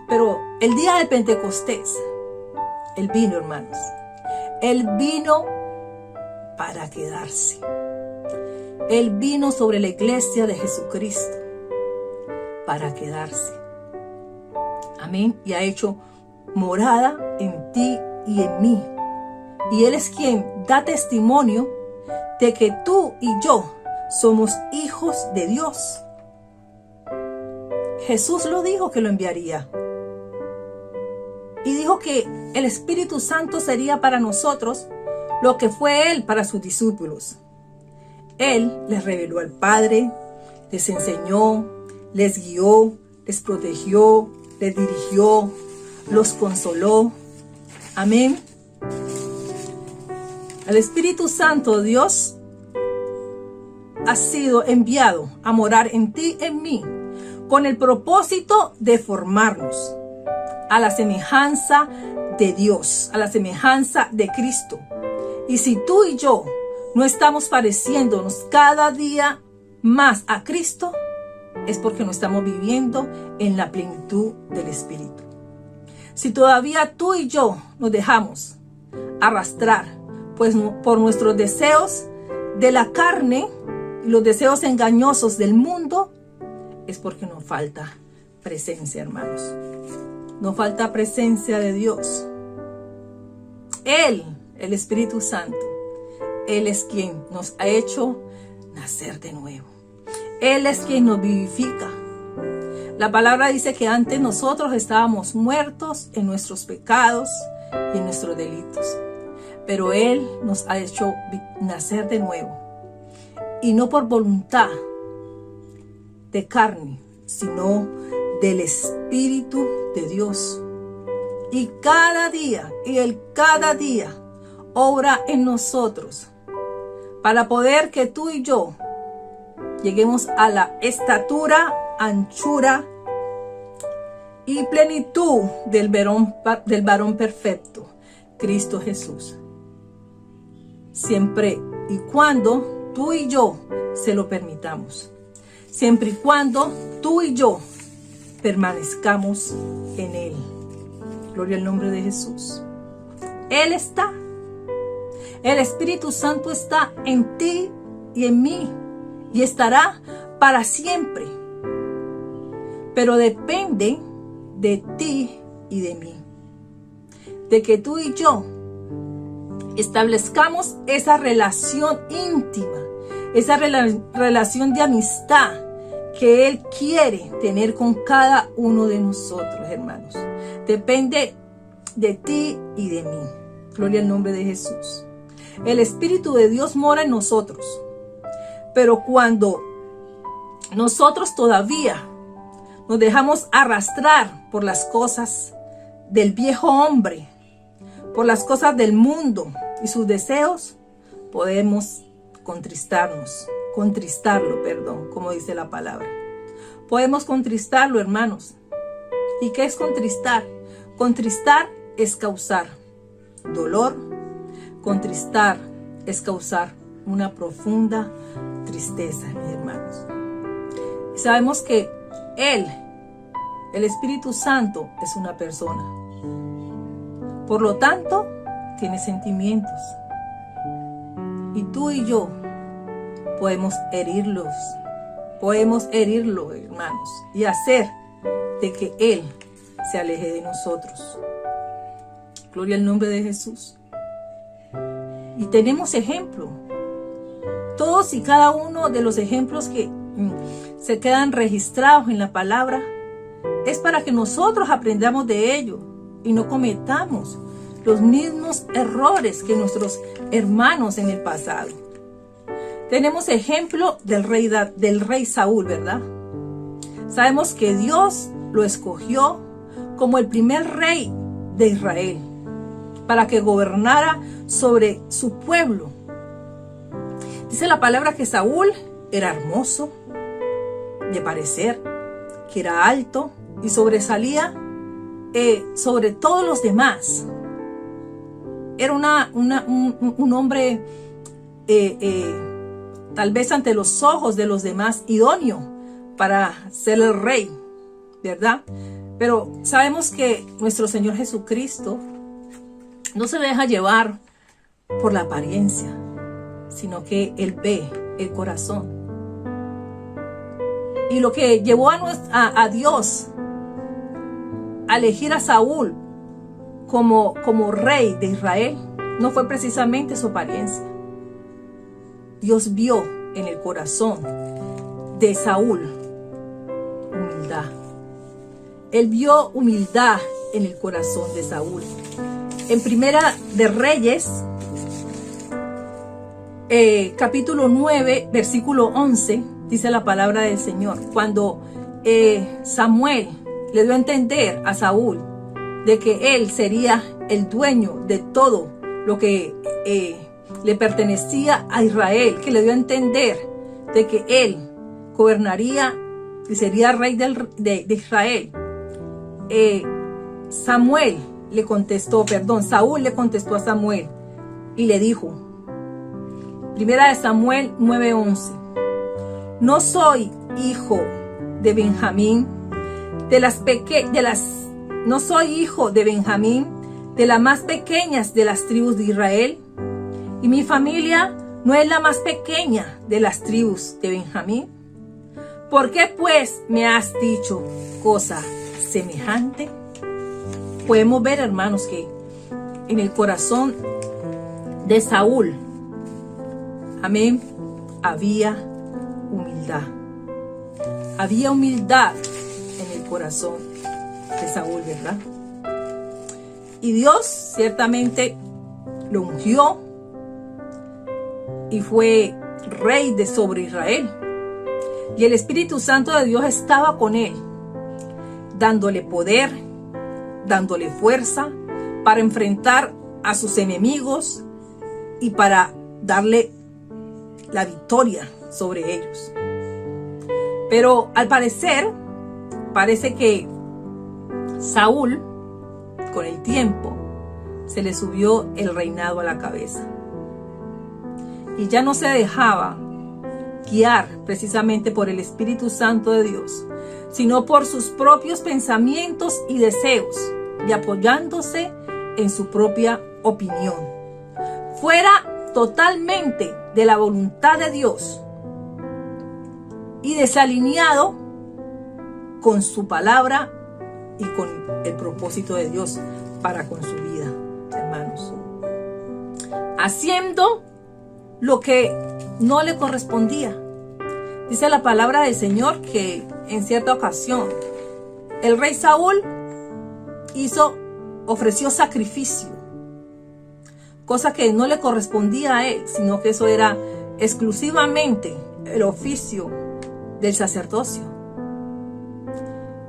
Pero el día de Pentecostés, Él vino, hermanos. Él vino para quedarse. Él vino sobre la iglesia de Jesucristo para quedarse. Amén. Y ha hecho morada en ti y en mí. Y Él es quien da testimonio de que tú y yo somos hijos de Dios. Jesús lo dijo que lo enviaría. Y dijo que el Espíritu Santo sería para nosotros lo que fue Él para sus discípulos. Él les reveló al Padre, les enseñó, les guió, les protegió, les dirigió, los consoló. Amén. El Espíritu Santo, Dios, ha sido enviado a morar en ti, en mí, con el propósito de formarnos a la semejanza de Dios, a la semejanza de Cristo. Y si tú y yo no estamos pareciéndonos cada día más a Cristo, es porque no estamos viviendo en la plenitud del Espíritu. Si todavía tú y yo nos dejamos arrastrar pues, por nuestros deseos de la carne y los deseos engañosos del mundo, es porque nos falta presencia, hermanos. Nos falta presencia de Dios. Él, el Espíritu Santo, Él es quien nos ha hecho nacer de nuevo. Él es quien nos vivifica. La palabra dice que antes nosotros estábamos muertos en nuestros pecados y en nuestros delitos. Pero Él nos ha hecho nacer de nuevo. Y no por voluntad de carne, sino del Espíritu de Dios. Y cada día, cada día, obra en nosotros para poder que tú y yo lleguemos a la estatura, anchura y plenitud del varón perfecto, Cristo Jesús. Siempre y cuando tú y yo se lo permitamos. Siempre y cuando tú y yo permanezcamos en Él. Gloria al nombre de Jesús. Él está. El Espíritu Santo está en ti y en mí. Y estará para siempre. Pero depende de ti y de mí. De que tú y yo establezcamos esa relación íntima. Esa relación de amistad que Él quiere tener con cada uno de nosotros, hermanos. Depende de ti y de mí. Gloria al nombre de Jesús. El Espíritu de Dios mora en nosotros. Pero cuando nosotros todavía nos dejamos arrastrar por las cosas del viejo hombre, por las cosas del mundo y sus deseos, podemos contristarlo, como dice la palabra. Podemos contristarlo, hermanos. ¿Y qué es contristar? Contristar es causar dolor. Contristar es causar una profunda tristeza, mis hermanos. Y sabemos que Él, el Espíritu Santo, es una persona. Por lo tanto, tiene sentimientos. Y tú y yo podemos herirlo, hermanos, y hacer de que Él se aleje de nosotros. Gloria al nombre de Jesús. Y tenemos ejemplo. Todos y cada uno de los ejemplos que se quedan registrados en la palabra es para que nosotros aprendamos de ello y no cometamos los mismos errores que nuestros hermanos en el pasado. Tenemos ejemplo del rey Saúl, ¿verdad? Sabemos que Dios lo escogió como el primer rey de Israel para que gobernara sobre su pueblo. Dice la palabra que Saúl era hermoso de parecer, que era alto y sobresalía sobre todos los demás. Era un hombre tal vez ante los ojos de los demás idóneo para ser el rey, ¿verdad? Pero sabemos que nuestro Señor Jesucristo no se deja llevar por la apariencia, sino que Él ve el corazón. Y lo que llevó a Dios a elegir a Saúl como rey de Israel no fue precisamente su apariencia. Dios vio en el corazón de Saúl humildad. Él vio humildad en el corazón de Saúl. En Primera de Reyes, capítulo 9, versículo 11, dice la palabra del Señor. Cuando Samuel le dio a entender a Saúl de que él sería el dueño de todo lo que le pertenecía a Israel, que le dio a entender de que él gobernaría y sería rey de Israel. Saúl le contestó a Samuel, y le dijo, Primera de Samuel 9:11, no soy hijo de Benjamín, no soy hijo de Benjamín, de las más pequeñas de las tribus de Israel, y mi familia no es la más pequeña de las tribus de Benjamín. ¿Por qué pues me has dicho cosa semejante? Podemos ver, hermanos, que en el corazón de Saúl, amén, había humildad. Había humildad en el corazón de Saúl, ¿verdad? Y Dios ciertamente lo ungió y fue rey de sobre Israel. Y el Espíritu Santo de Dios estaba con él, dándole poder, dándole fuerza para enfrentar a sus enemigos y para darle la victoria sobre ellos. Pero al parecer, parece que Saúl, con el tiempo, se le subió el reinado a la cabeza. Y ya no se dejaba guiar precisamente por el Espíritu Santo de Dios, sino por sus propios pensamientos y deseos, y apoyándose en su propia opinión, fuera totalmente de la voluntad de Dios y desalineado con su palabra y con el propósito de Dios para con su vida, hermanos. Haciendo lo que no le correspondía. Dice la palabra del Señor que en cierta ocasión el rey Saúl ofreció sacrificio, cosa que no le correspondía a él, sino que eso era exclusivamente el oficio del sacerdocio.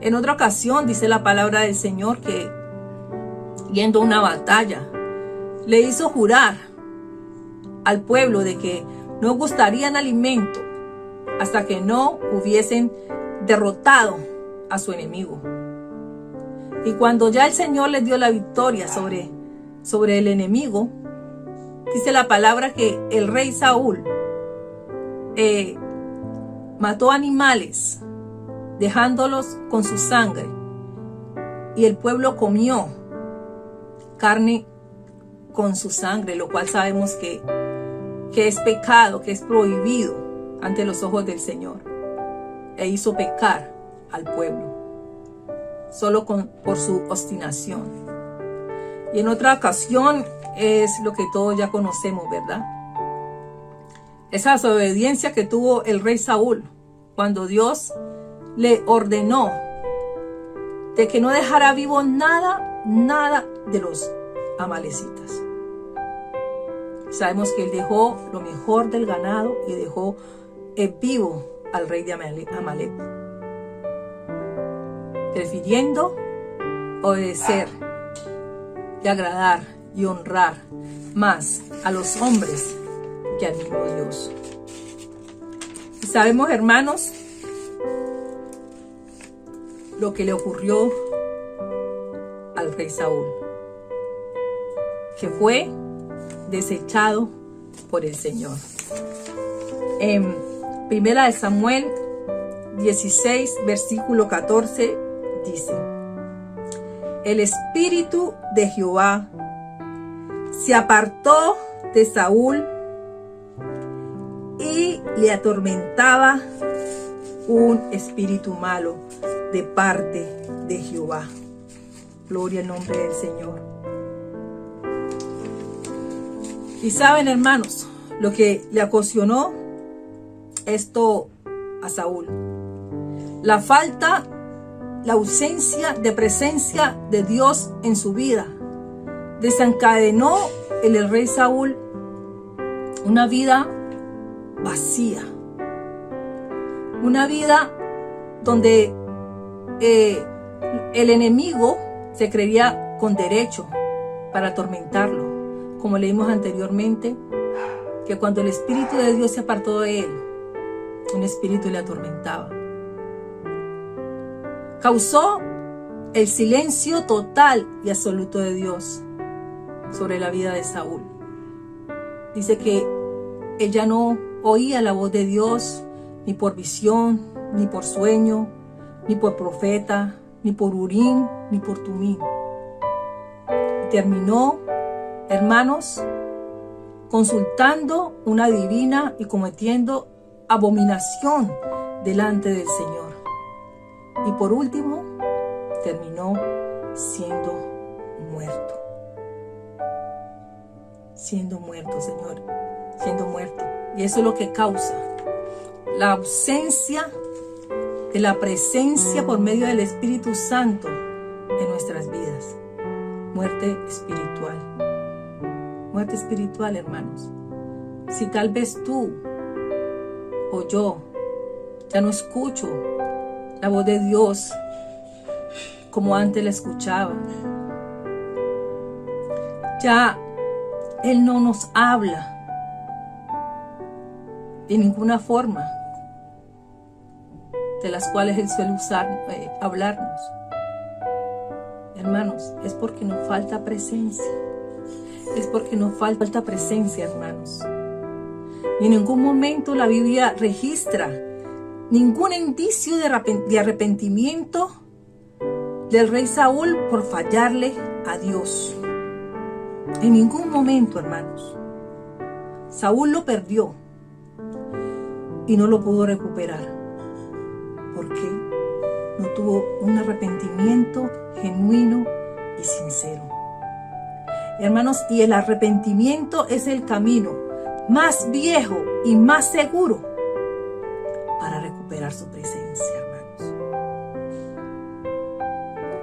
En otra ocasión dice la palabra del Señor que, yendo a una batalla, le hizo jurar al pueblo de que no gustarían alimento hasta que no hubiesen derrotado a su enemigo. Y cuando ya el Señor les dio la victoria sobre el enemigo, dice la palabra que el rey Saúl mató animales, dejándolos con su sangre, y el pueblo comió carne con su sangre, lo cual sabemos que es pecado, que es prohibido ante los ojos del Señor, e hizo pecar al pueblo solo por su obstinación. Y en otra ocasión es lo que todos ya conocemos, ¿verdad? Esa desobediencia que tuvo el rey Saúl cuando Dios le ordenó de que no dejara vivo nada de los amalecitas. Sabemos que él dejó lo mejor del ganado y dejó vivo al rey de Amalek, prefiriendo obedecer y agradar y honrar más a los hombres que al mismo Dios. Y sabemos, hermanos, lo que le ocurrió al rey Saúl, que fue desechado por el Señor. En Primera de Samuel 16, versículo 14, dice: el espíritu de Jehová se apartó de Saúl y le atormentaba un espíritu malo de parte de Jehová. Gloria al nombre del Señor. Y saben, hermanos, lo que le ocasionó esto a Saúl: la ausencia de presencia de Dios en su vida. Desencadenó en el rey Saúl una vida vacía, una vida donde el enemigo se creía con derecho para atormentarlo, como leímos anteriormente, que cuando el Espíritu de Dios se apartó de él, un espíritu le atormentaba. Causó el silencio total y absoluto de Dios sobre la vida de Saúl. dice que ella no oía la voz de Dios ni por visión, ni por sueño, ni por profeta, ni por Urim, ni por Tumim. Y terminó, hermanos, consultando una divina y cometiendo abominación delante del Señor. Y por último, terminó siendo muerto. Siendo muerto, Señor, siendo muerto. Y eso es lo que causa la ausencia de la presencia por medio del Espíritu Santo en nuestras vidas. Muerte espiritual. Muerte espiritual, hermanos. Si tal vez tú o yo ya no escucho la voz de Dios como antes la escuchaba, ya Él no nos habla de ninguna forma de las cuales Él suele hablarnos. Hermanos, es porque nos falta presencia. Es porque nos falta presencia, hermanos. Y en ningún momento la Biblia registra ningún indicio de arrepentimiento del rey Saúl por fallarle a Dios. En ningún momento, hermanos. Saúl lo perdió y no lo pudo recuperar. ¿Por qué? No tuvo un arrepentimiento genuino y sincero. Hermanos, y el arrepentimiento es el camino más viejo y más seguro para recuperar su presencia, hermanos.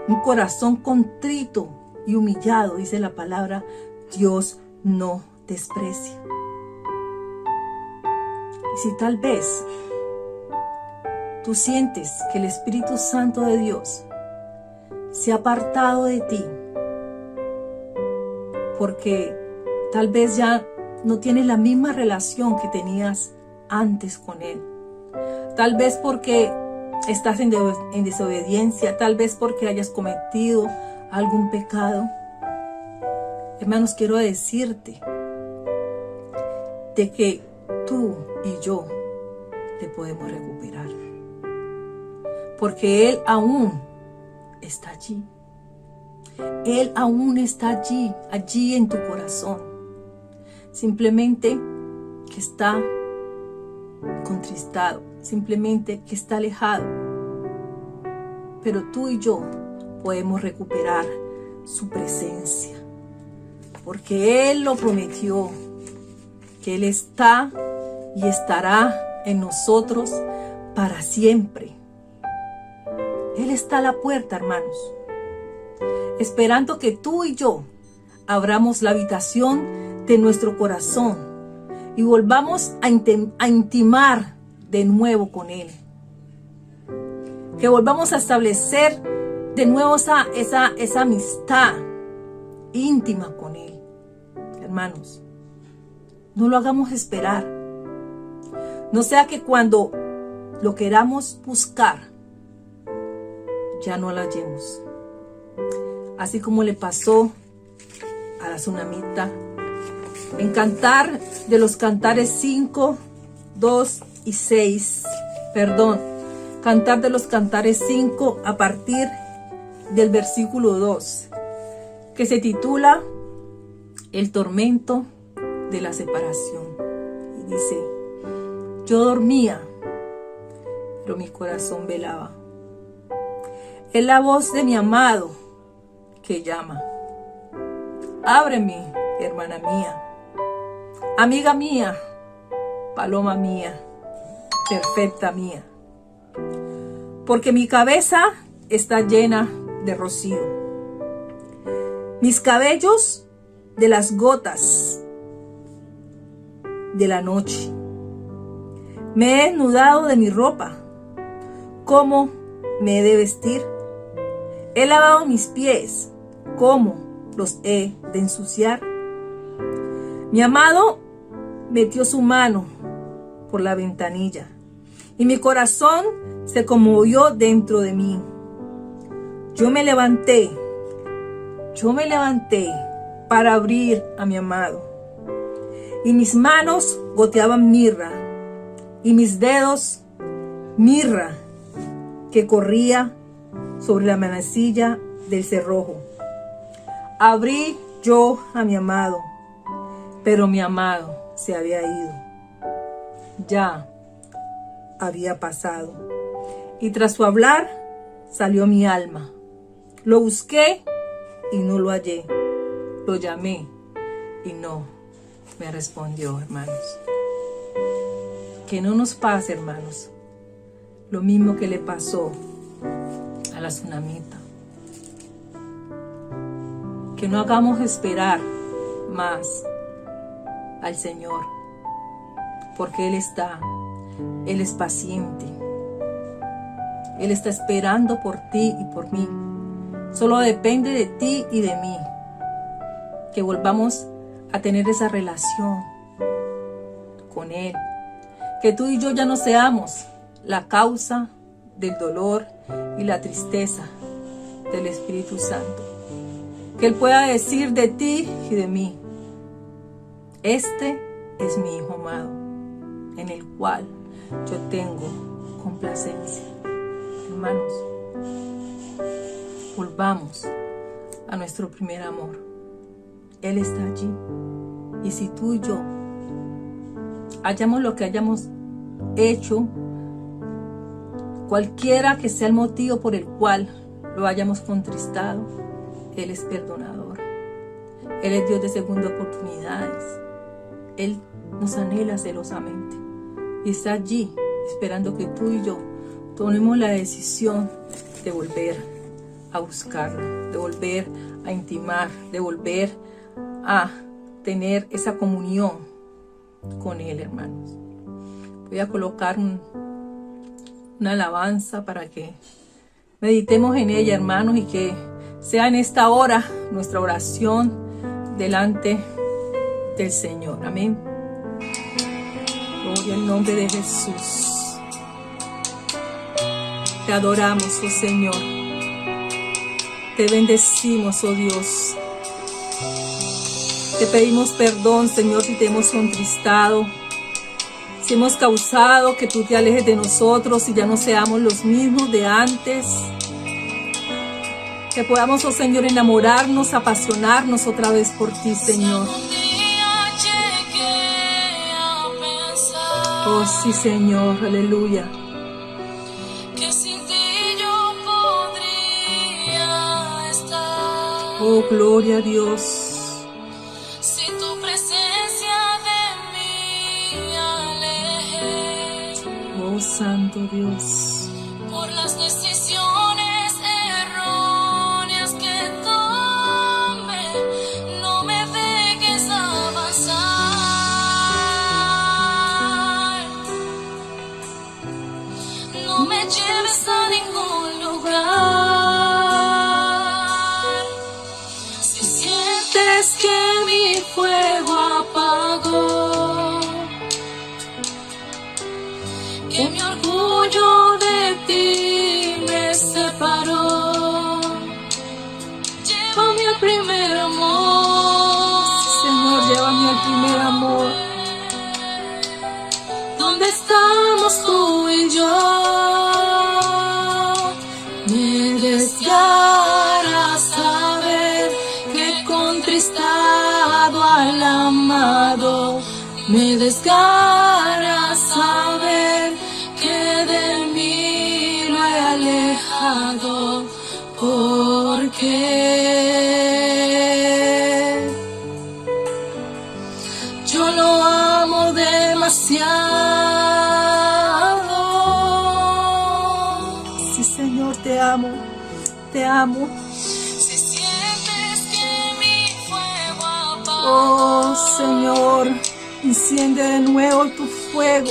Un corazón contrito y humillado, dice la palabra, Dios no desprecia. Y si tal vez tú sientes que el Espíritu Santo de Dios se ha apartado de ti, porque tal vez ya no tienes la misma relación que tenías antes con Él. Tal vez porque estás en desobediencia, tal vez porque hayas cometido algún pecado. Hermanos, quiero decirte de que tú y yo te podemos recuperar. Porque Él aún está allí. Él aún está allí en tu corazón. Simplemente que está contristado, simplemente que está alejado. Pero tú y yo podemos recuperar su presencia. Porque Él lo prometió, que Él está y estará en nosotros para siempre. Él está a la puerta, hermanos, esperando que tú y yo abramos la habitación de nuestro corazón y volvamos a intimar de nuevo con Él. Que volvamos a establecer de nuevo esa amistad íntima con Él. Hermanos, no lo hagamos esperar. No sea que cuando lo queramos buscar, ya no lo hallemos. Así como le pasó a la tsunamita en Cantar de los Cantares 5, 2 y 6. Cantar de los Cantares 5 a partir del versículo 2, que se titula El tormento de la separación. Y dice: yo dormía, pero mi corazón velaba. Es la voz de mi amado que llama. Ábreme, hermana mía, amiga mía, paloma mía, perfecta mía. Porque mi cabeza está llena de rocío. Mis cabellos de las gotas de la noche. Me he desnudado de mi ropa. ¿Cómo me he de vestir? He lavado mis pies. ¿Cómo los he de ensuciar? Mi amado metió su mano por la ventanilla y mi corazón se conmovió dentro de mí. Yo me levanté para abrir a mi amado y mis manos goteaban mirra, y mis dedos mirra que corría sobre la manecilla del cerrojo. Abrí yo a mi amado, pero mi amado se había ido. Ya había pasado. Y tras su hablar salió mi alma. Lo busqué y no lo hallé. Lo llamé y no me respondió, hermanos. Que no nos pase, hermanos, lo mismo que le pasó a la tsunamita. Que no hagamos esperar más al Señor, porque Él es paciente. Él está esperando por ti y por mí. Solo depende de ti y de mí que volvamos a tener esa relación con Él. Que tú y yo ya no seamos la causa del dolor y la tristeza del Espíritu Santo. Que Él pueda decir de ti y de mí: este es mi Hijo amado, en el cual yo tengo complacencia. Hermanos, volvamos a nuestro primer amor. Él está allí. Y si tú y yo hayamos lo que hayamos hecho, cualquiera que sea el motivo por el cual lo hayamos contristado, Él es perdonador. Él es Dios de segunda oportunidades. Él nos anhela celosamente y está allí esperando que tú y yo tomemos la decisión de volver a buscarlo, de volver a intimar, de volver a tener esa comunión con Él, hermanos. Voy a colocar una alabanza para que meditemos en ella, hermanos, y que sea en esta hora nuestra oración delante del Señor. Amén. Gloria al nombre de Jesús. Te adoramos, oh Señor. Te bendecimos, oh Dios. Te pedimos perdón, Señor, si te hemos contristado, si hemos causado que tú te alejes de nosotros y ya no seamos los mismos de antes. Que podamos, oh Señor, enamorarnos, apasionarnos otra vez por ti, Señor. Oh sí, Señor, aleluya. Oh, gloria a Dios. Si tu presencia de mí aleje. Oh, Santo Dios. Por las decisiones erróneas que tome, no me dejes avanzar. No me lleves a ningún lugar. Que mi fuego apagó, que mi orgullo de ti me separó. Llévame al primer amor, Señor, llévame al primer amor. ¿Dónde estamos tú y yo? Me desgarra saber que contristado al amado, me desgarra saber que de mí lo he alejado, porque yo lo amo demasiado. Sí, Señor, te amo, te amo. Oh, Señor, enciende de nuevo tu fuego.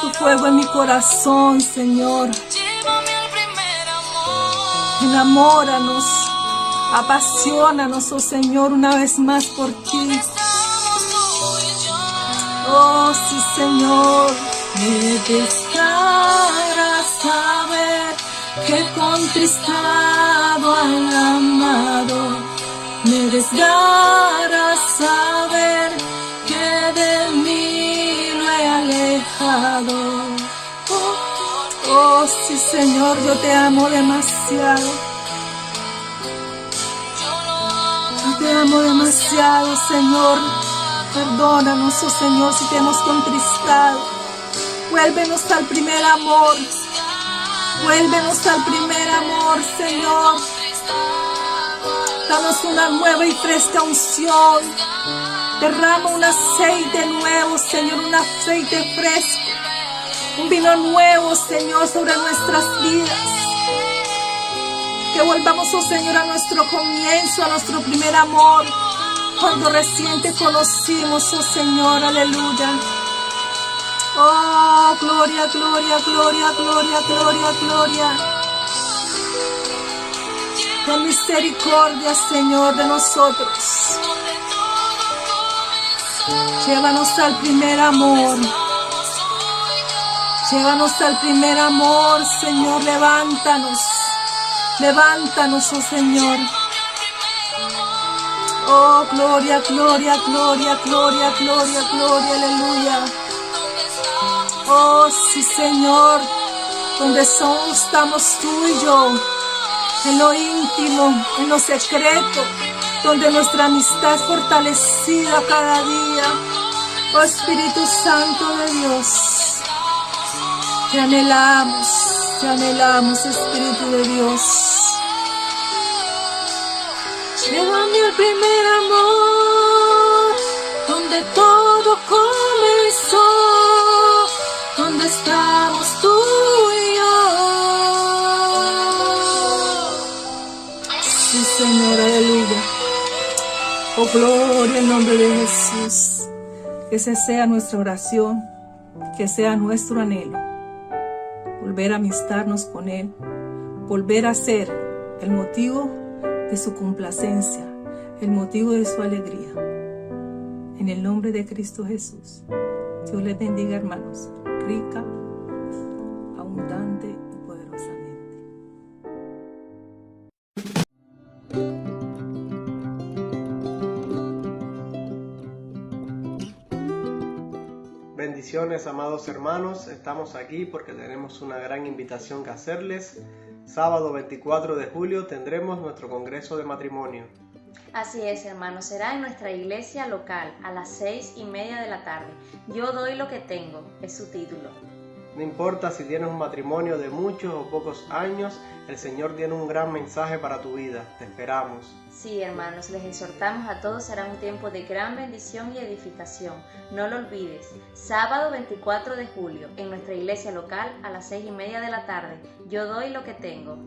Tu fuego en mi corazón, Señor. Enamóranos, apasionanos, oh Señor, una vez más por ti. Oh, sí, Señor. Me desgarra saber que contristado al amado, Me desgarra saber que de mí lo he alejado. Oh, sí, Señor, yo te amo demasiado. Yo te amo demasiado, Señor. Perdónanos, oh Señor, si te hemos contristado. Vuélvenos al primer amor. Vuélvenos al primer amor, Señor. Danos una nueva y fresca unción. Derrama un aceite nuevo, Señor, un aceite fresco. Un vino nuevo, Señor, sobre nuestras vidas. Que volvamos, oh Señor, a nuestro comienzo, a nuestro primer amor. Cuando recién te conocimos, oh Señor, aleluya. Oh, gloria, gloria, gloria, gloria, gloria, gloria. Ten misericordia, Señor, de nosotros. Llévanos al primer amor. Llévanos al primer amor, Señor. Levántanos. Levántanos, oh Señor. Oh, gloria, gloria, gloria, gloria, gloria, gloria, aleluya. Oh, sí, Señor. Donde estamos tú y yo. En lo íntimo, en lo secreto. Donde nuestra amistad es fortalecida cada día. Oh, Espíritu Santo de Dios. Te anhelamos, Espíritu de Dios. Llévame al primer amor, donde todo comenzó, donde estamos tú y yo. Sí, Señor, aleluya. Oh, gloria al nombre de Jesús. Que esa sea nuestra oración, que sea nuestro anhelo. Volver a amistarnos con Él, volver a ser el motivo de su complacencia, el motivo de su alegría. En el nombre de Cristo Jesús. Dios les bendiga, hermanos, rica, abundante y poderosamente. Bendiciones, amados hermanos. Estamos aquí porque tenemos una gran invitación que hacerles. Sábado 24 de julio tendremos nuestro congreso de matrimonio. Así es, hermanos, será en nuestra iglesia local a las 6:30 de la tarde. Yo doy lo que tengo, es su título. No importa si tienes un matrimonio de muchos o pocos años, el Señor tiene un gran mensaje para tu vida. Te esperamos. Sí, hermanos, les exhortamos a todos, será un tiempo de gran bendición y edificación. No lo olvides, sábado 24 de julio, en nuestra iglesia local a las 6:30 de la tarde. Yo doy lo que tengo.